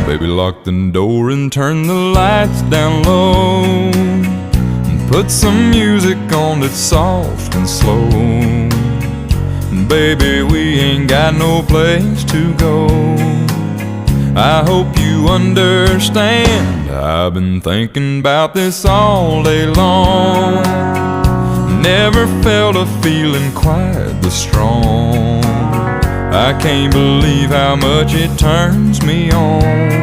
Baby, lock the door and turn the lights down low, and put some music on that's soft and slow. Baby, we ain't got no place to go. I hope you understand, I've been thinking about this all day long. Never felt a feeling quite this strong. I can't believe how much it turns me on.